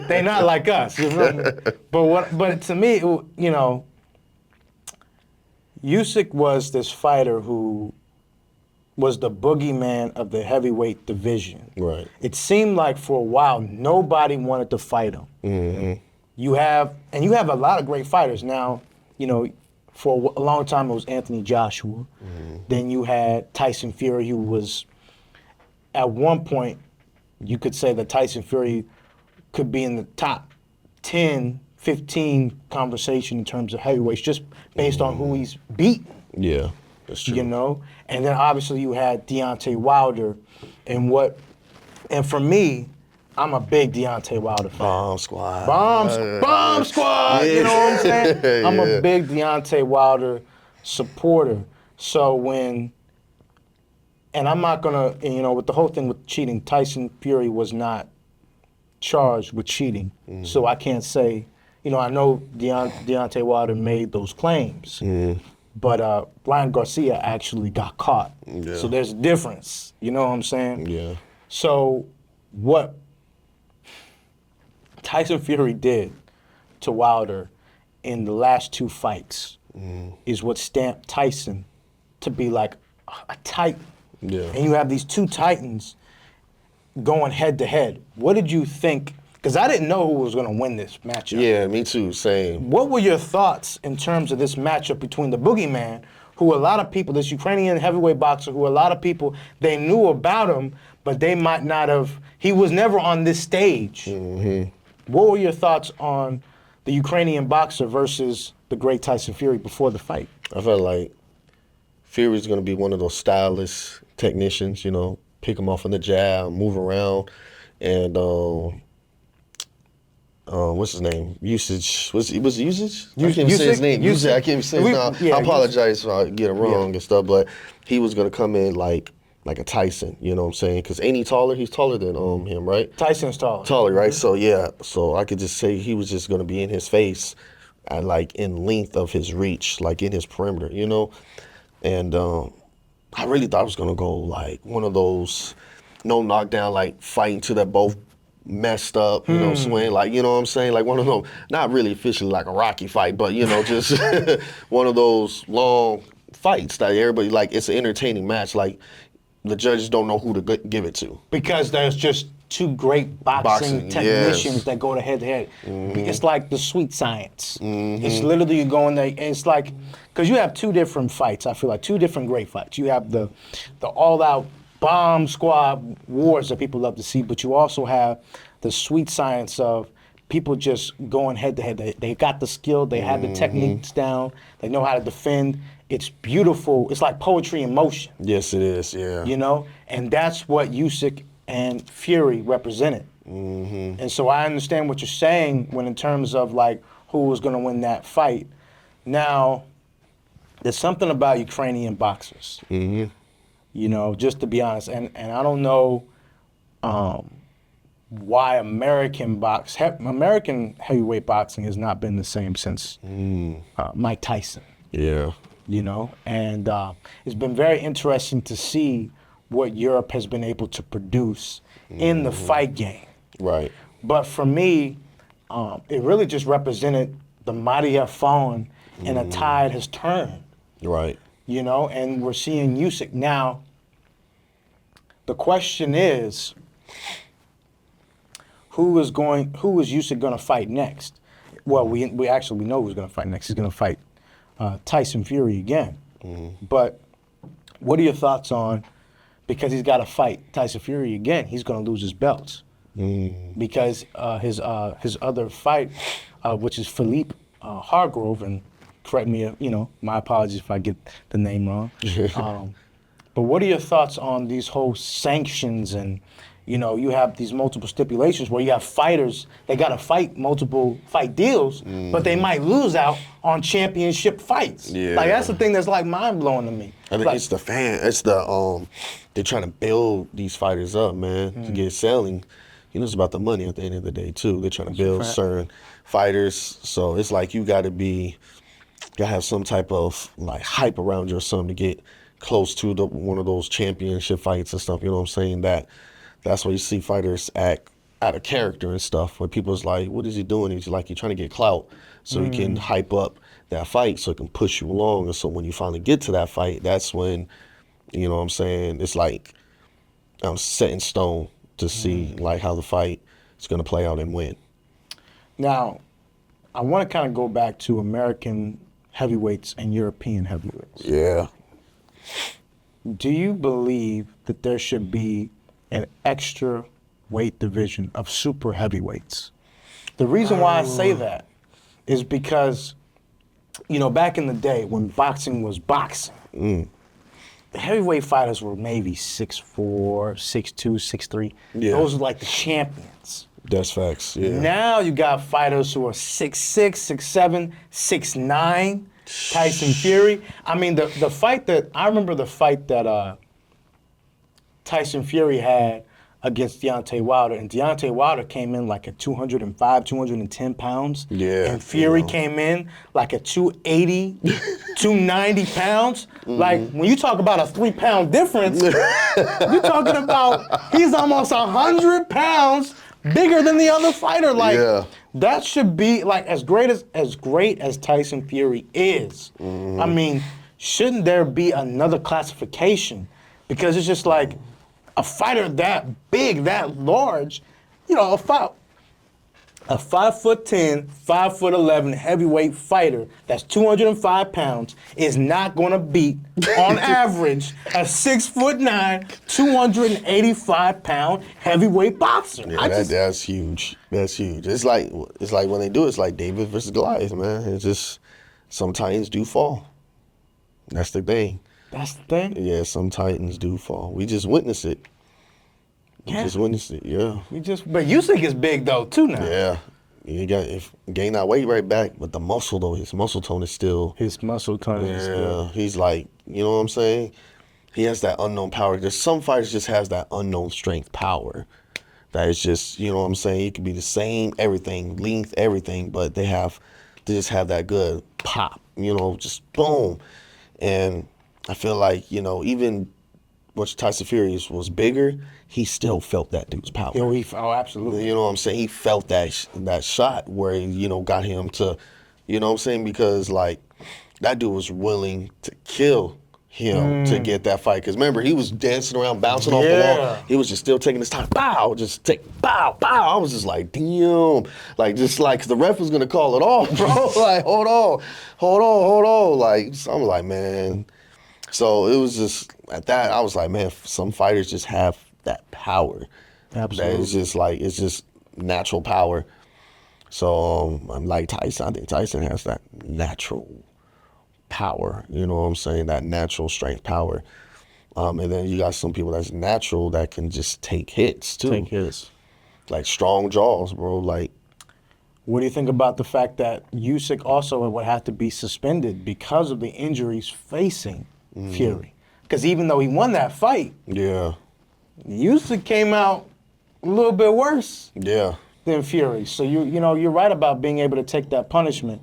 they not like us. You know? But to me, you know, Usyk was this fighter who was the boogeyman of the heavyweight division. Right. It seemed like for a while nobody wanted to fight him. You have a lot of great fighters now. You know, for a long time it was Anthony Joshua. Then you had Tyson Fury, who was, at one point, you could say that Tyson Fury could be in the top 10, 15 conversation in terms of heavyweights, just based on who he's beaten. Yeah, that's true. You know? And then obviously you had Deontay Wilder, and for me, I'm a big Deontay Wilder fan. Bomb Squad. Bomb Squad, you know what I'm saying? I'm a big Deontay Wilder supporter. So and I'm not gonna, you know, with the whole thing with cheating, Tyson Fury was not charged with cheating. So I can't say, you know, I know Deontay Wilder made those claims. But Ryan Garcia actually got caught. Yeah. So there's a difference. You know what I'm saying? Yeah. So what Tyson Fury did to Wilder in the last two fights is what stamped Tyson to be like a titan. Yeah. And you have these two titans going head to head. What did you think? Because I didn't know who was going to win this matchup. Yeah, me too, same. What were your thoughts in terms of this matchup between the boogeyman, who a lot of people, this Ukrainian heavyweight boxer, who a lot of people, they knew about him, but they might not have, he was never on this stage. What were your thoughts on the Ukrainian boxer versus the great Tyson Fury before the fight? I felt like Fury's going to be one of those stylish technicians, you know, pick him off in the jab, move around, and what's his name? Usage. Was it Usage? I can't even say his name. Usage. I can't even say his name. I apologize if I get it wrong and stuff, but he was going to come in like a Tyson, you know what I'm saying? Because ain't he taller? He's taller than him, right? Tyson's taller. Taller, right? So, yeah. So I could just say he was just going to be in his face at, like, in length of his reach, like in his perimeter, you know? And I really thought it was going to go like one of those no knockdown, like fighting to that both messed up, you know, swing, like, you know what I'm saying? Like one of those, not really officially like a Rocky fight, but, you know, just one of those long fights that everybody, like, it's an entertaining match. Like, the judges don't know who to give it to. Because there's just two great boxing technicians yes. that go to head-to-head. It's like the sweet science. It's literally you go in there, and it's like, because you have two different fights, I feel like, two different great fights. You have the all-out bomb squad wars that people love to see, but you also have the sweet science of people just going head-to-head. They got the skill, they have the techniques down, they know how to defend. It's beautiful. It's like poetry in motion. Yes, it is, yeah. You know? And that's what Usyk and Fury represented. And so I understand what you're saying when in terms of like who was going to win that fight. Now, there's something about Ukrainian boxers. You know, just to be honest, and I don't know why American heavyweight boxing has not been the same since Mike Tyson. Yeah. You know, and it's been very interesting to see what Europe has been able to produce in the fight game. Right. But for me, it really just represented the mighty have fallen and a tide has turned. Right. You know, and we're seeing Usyk now. The question is, who is Usyk going to fight next? Well, we know who's going to fight next. He's going to fight Tyson Fury again. But what are your thoughts on, because he's got to fight Tyson Fury again, he's going to lose his belts. Because his other fight, which is Philippe Hargrove, and correct me, my apologies if I get the name wrong. But what are your thoughts on these whole sanctions and, you have these multiple stipulations where you have fighters, they got to fight multiple fight deals, but they might lose out on championship fights. Yeah. Like, that's the thing that's like mind-blowing to me. I think Like, it's they're trying to build these fighters up, man, to get selling. It's about the money at the end of the day, too. They're trying to build certain fighters. So it's like you got to have some type of, like, hype around you or something to get close to one of those championship fights and stuff, you know what I'm saying? That's why you see fighters act out of character and stuff, where people's like, what is he doing? He's like, you're trying to get clout so he can hype up that fight so it can push you along. And so when you finally get to that fight, that's when, you know what I'm saying, it's like I'm set in stone to see like how the fight is going to play out and win. Now, I want to kind of go back to American heavyweights and European heavyweights. Yeah. Do you believe that there should be an extra weight division of super heavyweights? The reason why I say that is because, back in the day when boxing was boxing, the heavyweight fighters were maybe 6'4", 6'2", 6'3". Yeah. Those are like the champions. That's facts, yeah. Now you got fighters who are 6'6", 6'7", 6'9", Tyson Fury. I mean, I remember the fight that Tyson Fury had against Deontay Wilder, and Deontay Wilder came in like at 205, 210 pounds. Yeah. And Fury came in like at 280, 290 pounds. Like, when you talk about a 3-pound difference, you're talking about he's almost 100 pounds bigger than the other fighter. Like, that should be, like, as great as Tyson Fury is. I mean, shouldn't there be another classification? Because it's just like, a fighter that big, that large, a 5'10", 5'11" heavyweight fighter that's 205 pounds is not going to beat, on average, a 6'9", 285-pound heavyweight boxer. Yeah, that's huge. That's huge. It's like when they do it, it's like David versus Goliath, man. It's just some titans do fall. That's the thing. That's the thing? Yeah, some titans do fall. We just witnessed it. Yeah. But Usyk is big though too now. Yeah. You gain that weight right back, but the muscle though, his muscle tone is still. His muscle tone is still. He's like, you know what I'm saying? He has that unknown power. There's some fighters just has that unknown strength power. That is just, you know what I'm saying? It could be the same everything, length, everything, but they just have that good pop, just boom. And I feel like, even once Tyson Fury was bigger, he still felt that dude's power. Oh, absolutely. You know what I'm saying? He felt that shot where, got him to, you know what I'm saying? Because, like, that dude was willing to kill him to get that fight. Because remember, he was dancing around, bouncing off the wall. He was just still taking his time. Bow, just take, bow, bow. I was just like, damn. Like, just like, 'cause the ref was going to call it off, bro. Like, hold on. Like, so I'm like, man. So it was just, at that, I was like, man, some fighters just have that power. Absolutely. That it's just like, it's just natural power. So I'm like Tyson. I think Tyson has that natural power, you know what I'm saying? That natural strength power. And then you got some people that's natural that can just take hits too. Take hits. Like strong jaws, bro. Like, what do you think about the fact that Usyk also would have to be suspended because of the injuries facing Fury? Because even though he won that fight, yeah. Usyk came out a little bit worse Yeah. than Fury. So you're right about being able to take that punishment.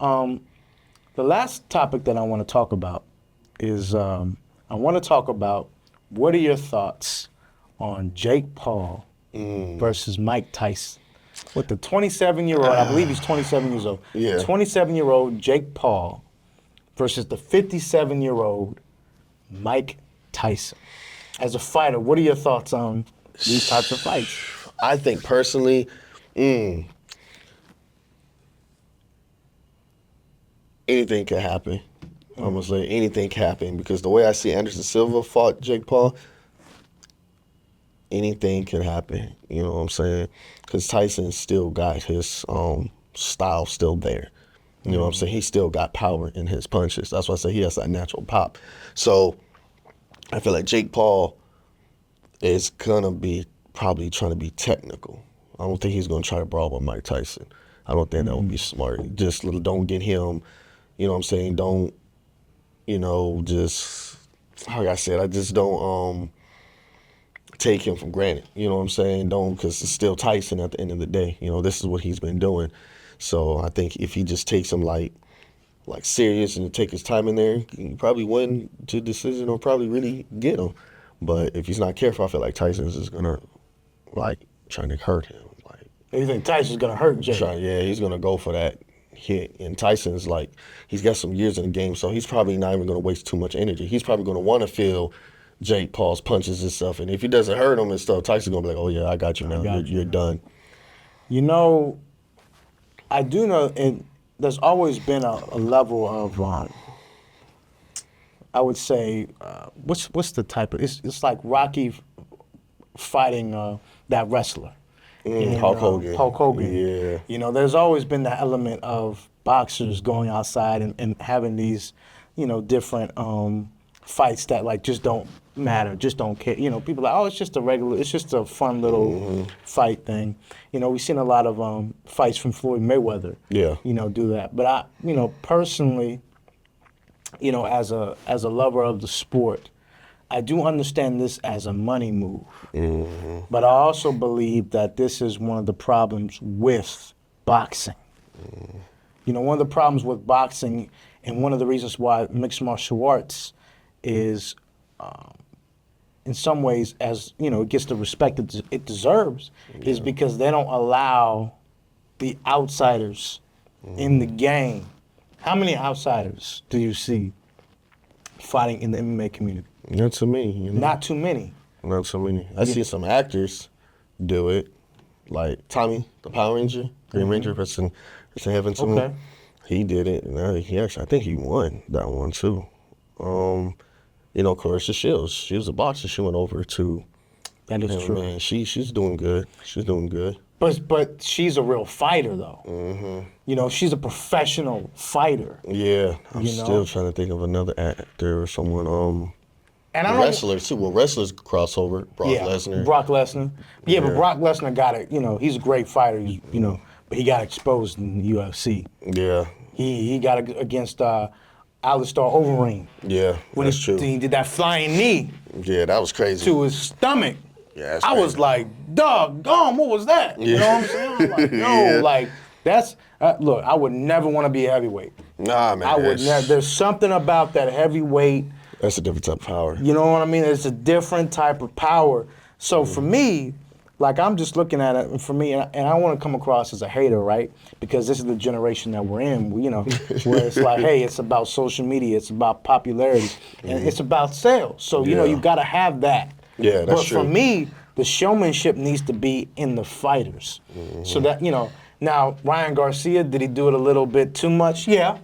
The last topic that I want to talk about is I want to talk about what are your thoughts on Jake Paul versus Mike Tyson? With the 27-year-old, I believe he's 27 years old. Yeah. 27-year-old Jake Paul versus the 57-year-old Mike Tyson. As a fighter, what are your thoughts on these types of fights? I think personally, anything can happen. I'm gonna say anything can happen because the way I see Anderson Silva fought Jake Paul, anything can happen. You know what I'm saying? Because Tyson still got his style still there. You know what I'm saying? He still got power in his punches. That's why I say he has that natural pop. So I feel like Jake Paul is gonna be probably trying to be technical. I don't think he's gonna try to brawl with Mike Tyson. I don't think that would be smart. Just don't get him. You know what I'm saying? Don't, just, how I said, I just don't take him for granted. You know what I'm saying? Don't, because it's still Tyson at the end of the day. You know, this is what he's been doing. So I think if he just takes him like serious and take his time in there, he probably win to decision or probably really get him. But if he's not careful, I feel like Tyson's just gonna trying to hurt him. You think Tyson's gonna hurt Jake? Yeah, he's gonna go for that hit. And Tyson's he's got some years in the game, so he's probably not even gonna waste too much energy. He's probably gonna want to feel Jake Paul's punches and stuff. And if he doesn't hurt him and stuff, Tyson's gonna be like, "Oh yeah, I got you now. You're done." You know, I do know, and there's always been a level of, I would say, what's the type of? It's like Rocky fighting that wrestler. Hulk Hogan. Hulk Hogan. Yeah. You know, there's always been the element of boxers going outside and having these, different fights that just don't matter, just don't care. People are like, oh, it's just a fun little fight thing. We've seen a lot of fights from Floyd Mayweather. Yeah. Do that. But I, personally, as a lover of the sport, I do understand this as a money move, but I also believe that this is one of the problems with boxing. One of the problems with boxing, and one of the reasons why mixed martial arts is, in some ways, as it gets the respect it deserves, is because they don't allow the outsiders in the game. How many outsiders do you see fighting in the MMA community? Not too many. Not too many. Not so many. I see some actors do it, like Tommy, the Power Ranger, Green Ranger, Preston Heaven to me. He did it, and he actually, I think he won that one too. Clarissa Shields, she was a boxer. She went over to. That is true. Man, she's doing good. She's doing good. But she's a real fighter, though. She's a professional fighter. Yeah, I'm still trying to think of another actor or someone. And I wrestlers too. Well, wrestlers crossover. Brock Lesnar. Brock Lesnar. Yeah, but Brock Lesnar got it. He's a great fighter. But he got exposed in the UFC. Yeah. He got it against Alistair Overeem. Yeah, that's true. He did that flying knee. Yeah, that was crazy. To his stomach. Yeah, that's I crazy. was like, doggone, what was that? You know what I'm saying? I was like, no, that's look. I would never want to be a heavyweight. Nah, man. I would never. There's something about that heavyweight. That's a different type of power. You know what I mean? It's a different type of power. So for me, Like, I'm just looking at it, and for me, and I don't want to come across as a hater, right? Because this is the generation that we're in, where it's like, hey, it's about social media, it's about popularity, and it's about sales. So, you got to have that. Yeah, that's true. But for me, the showmanship needs to be in the fighters. So that, now, Ryan Garcia, did he do it a little bit too much? Yeah.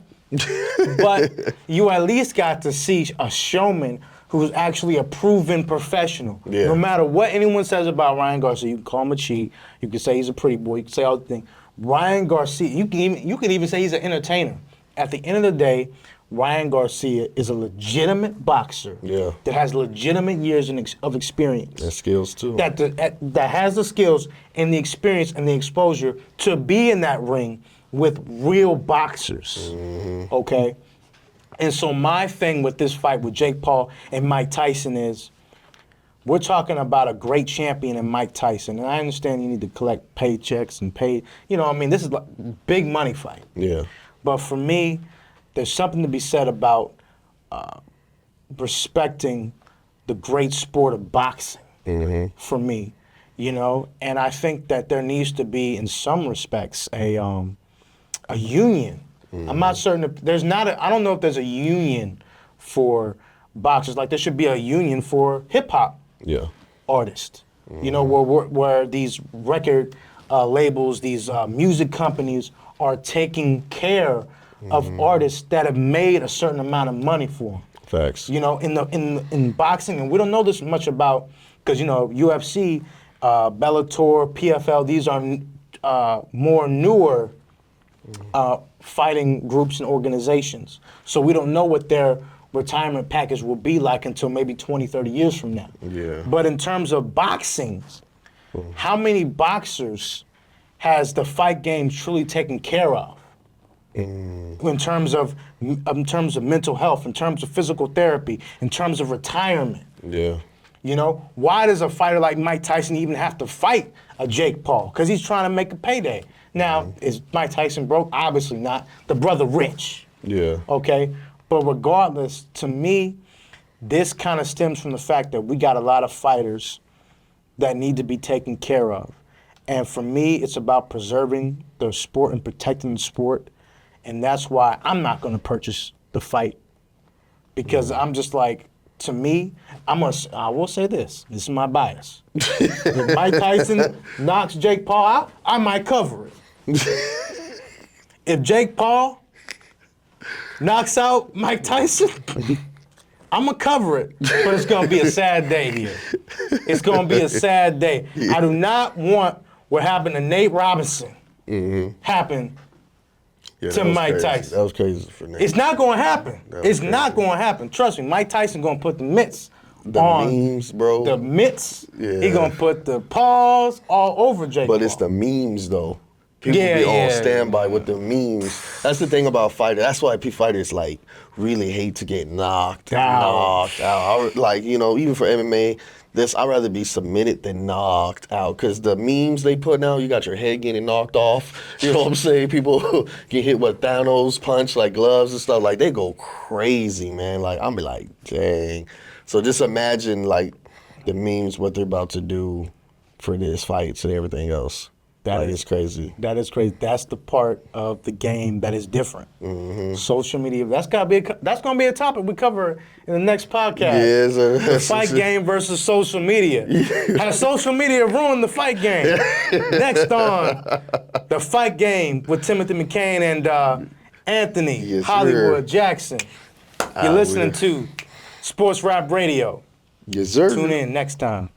But you at least got to see a showman who's actually a proven professional. Yeah. No matter what anyone says about Ryan Garcia, you can call him a cheat, you can say he's a pretty boy, you can say all the things. Ryan Garcia, you can even say he's an entertainer. At the end of the day, Ryan Garcia is a legitimate boxer that has legitimate years of experience. And skills too. That has the skills and the experience and the exposure to be in that ring with real boxers. Okay? And so my thing with this fight with Jake Paul and Mike Tyson is, we're talking about a great champion in Mike Tyson. And I understand you need to collect paychecks and pay, this is like big money fight. Yeah. But for me, there's something to be said about respecting the great sport of boxing for me, and I think that there needs to be, in some respects, a union. I'm not certain if I don't know if there's a union for boxers. Like, there should be a union for hip hop artists, where these record labels, these music companies are taking care of artists that have made a certain amount of money for them. Facts. In boxing, and we don't know this much about, because UFC, Bellator, PFL, these are more newer fighting groups and organizations. So we don't know what their retirement package will be like until maybe 20, 30 years from now. Yeah. But in terms of boxing, how many boxers has the fight game truly taken care of? In terms of mental health, in terms of physical therapy, in terms of retirement. Yeah. Why does a fighter like Mike Tyson even have to fight a Jake Paul? Because he's trying to make a payday. Now, is Mike Tyson broke? Obviously not. The brother rich. Yeah. Okay? But regardless, to me, this kind of stems from the fact that we got a lot of fighters that need to be taken care of. And for me, it's about preserving the sport and protecting the sport. And that's why I'm not going to purchase the fight. Because I'm just like, to me, I will say this. This is my bias. If Mike Tyson knocks Jake Paul out, I might cover it. If Jake Paul knocks out Mike Tyson, I'm going to cover it. But it's going to be a sad day here. It's going to be a sad day. I do not want what happened to Nate Robinson happen to Mike Tyson. That was crazy for Nate. It's not going to happen. It's not going to happen. Trust me, Mike Tyson going to put the mitts on. The memes, bro. The mitts. Yeah. He going to put the paws all over Jake Paul. But it's the memes, though. People be on standby with the memes. That's the thing about fighters. That's why fighters, like, really hate to get knocked out. Even for MMA, I'd rather be submitted than knocked out. Because the memes they put out, you got your head getting knocked off. You know what I'm saying? People get hit with Thanos punch, like gloves and stuff. Like, they go crazy, man. Like, I'm be like, dang. So just imagine, like, the memes, what they're about to do for this fights and everything else. That is crazy. That is crazy. That's the part of the game that is different. Social media. That's gonna be a topic we cover in the next podcast. Yes, the fight game versus social media. Has social media ruined the fight game? Next on the fight game with Timothy McKain and Anthony Hollywood Jackson. You're listening to Sports Rap Radio. Yes, sir. Tune in next time.